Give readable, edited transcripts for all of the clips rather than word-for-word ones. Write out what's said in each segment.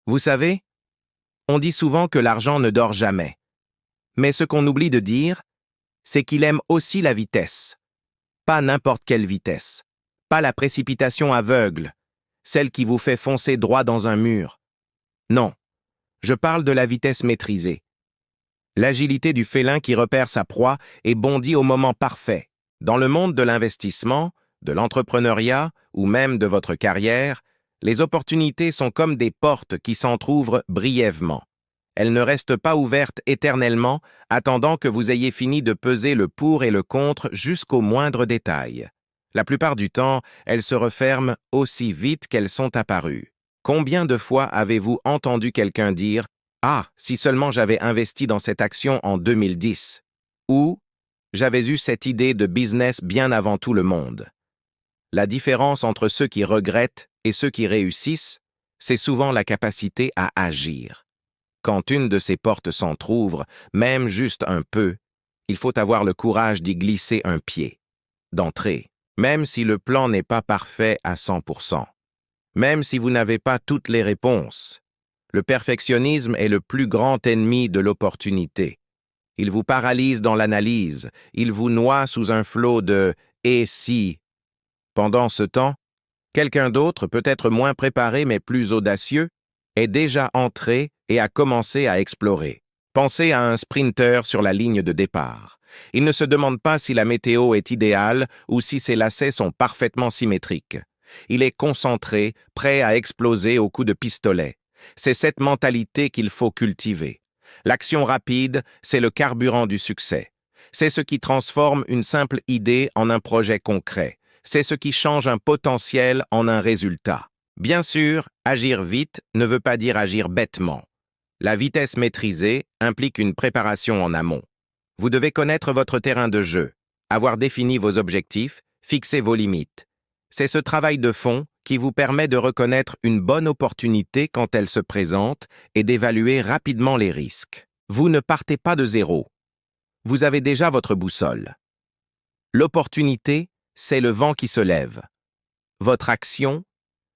Vous savez, on dit souvent que l'argent ne dort jamais. Mais ce qu'on oublie de dire, c'est qu'il aime aussi la vitesse. Pas n'importe quelle vitesse. Pas la précipitation aveugle, celle qui vous fait foncer droit dans un mur. Non, je parle de la vitesse maîtrisée. L'agilité du félin qui repère sa proie et bondit au moment parfait. Dans le monde de l'investissement, de l'entrepreneuriat ou même de votre carrière, les opportunités sont comme des portes qui s'entr'ouvrent brièvement. Elles ne restent pas ouvertes éternellement, attendant que vous ayez fini de peser le pour et le contre jusqu'au moindre détail. La plupart du temps, elles se referment aussi vite qu'elles sont apparues. Combien de fois avez-vous entendu quelqu'un dire « Ah, si seulement j'avais investi dans cette action en 2010 » ou « J'avais eu cette idée de business bien avant tout le monde ». La différence entre ceux qui regrettent et ceux qui réussissent, c'est souvent la capacité à agir. Quand une de ces portes s'entr'ouvre, même juste un peu, il faut avoir le courage d'y glisser un pied, d'entrer, même si le plan n'est pas parfait à 100%. Même si vous n'avez pas toutes les réponses. Le perfectionnisme est le plus grand ennemi de l'opportunité. Il vous paralyse dans l'analyse, il vous noie sous un flot de « et si ». Pendant ce temps, quelqu'un d'autre, peut-être moins préparé mais plus audacieux, est déjà entré et a commencé à explorer. Pensez à un sprinter sur la ligne de départ. Il ne se demande pas si la météo est idéale ou si ses lacets sont parfaitement symétriques. Il est concentré, prêt à exploser au coup de pistolet. C'est cette mentalité qu'il faut cultiver. L'action rapide, c'est le carburant du succès. C'est ce qui transforme une simple idée en un projet concret. C'est ce qui change un potentiel en un résultat. Bien sûr, agir vite ne veut pas dire agir bêtement. La vitesse maîtrisée implique une préparation en amont. Vous devez connaître votre terrain de jeu, avoir défini vos objectifs, fixer vos limites. C'est ce travail de fond qui vous permet de reconnaître une bonne opportunité quand elle se présente et d'évaluer rapidement les risques. Vous ne partez pas de zéro. Vous avez déjà votre boussole. L'opportunité, c'est le vent qui se lève. Votre action,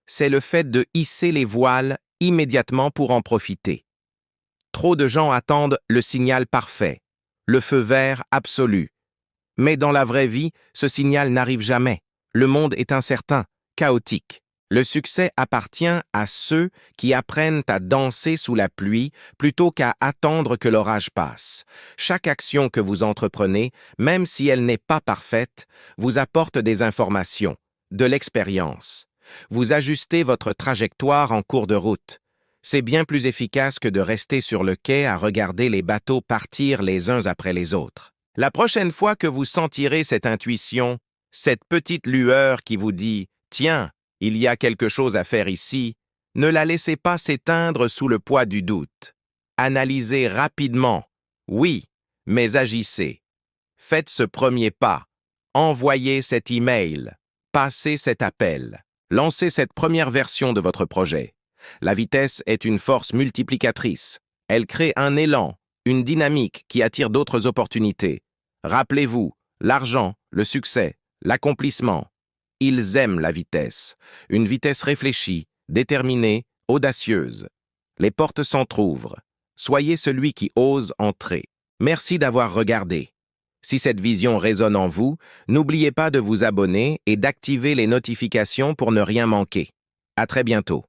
c'est le fait de hisser les voiles immédiatement pour en profiter. Trop de gens attendent le signal parfait, le feu vert absolu. Mais dans la vraie vie, ce signal n'arrive jamais. Le monde est incertain, chaotique. Le succès appartient à ceux qui apprennent à danser sous la pluie plutôt qu'à attendre que l'orage passe. Chaque action que vous entreprenez, même si elle n'est pas parfaite, vous apporte des informations, de l'expérience. Vous ajustez votre trajectoire en cours de route. C'est bien plus efficace que de rester sur le quai à regarder les bateaux partir les uns après les autres. La prochaine fois que vous sentirez cette intuition, cette petite lueur qui vous dit « Tiens, il y a quelque chose à faire ici », ne la laissez pas s'éteindre sous le poids du doute. Analysez rapidement. Oui, mais agissez. Faites ce premier pas. Envoyez cet email. Passez cet appel. Lancez cette première version de votre projet. La vitesse est une force multiplicatrice. Elle crée un élan, une dynamique qui attire d'autres opportunités. Rappelez-vous, l'argent, le succès, l'accomplissement. Ils aiment la vitesse. Une vitesse réfléchie, déterminée, audacieuse. Les portes s'entr'ouvrent. Soyez celui qui ose entrer. Merci d'avoir regardé. Si cette vision résonne en vous, n'oubliez pas de vous abonner et d'activer les notifications pour ne rien manquer. À très bientôt.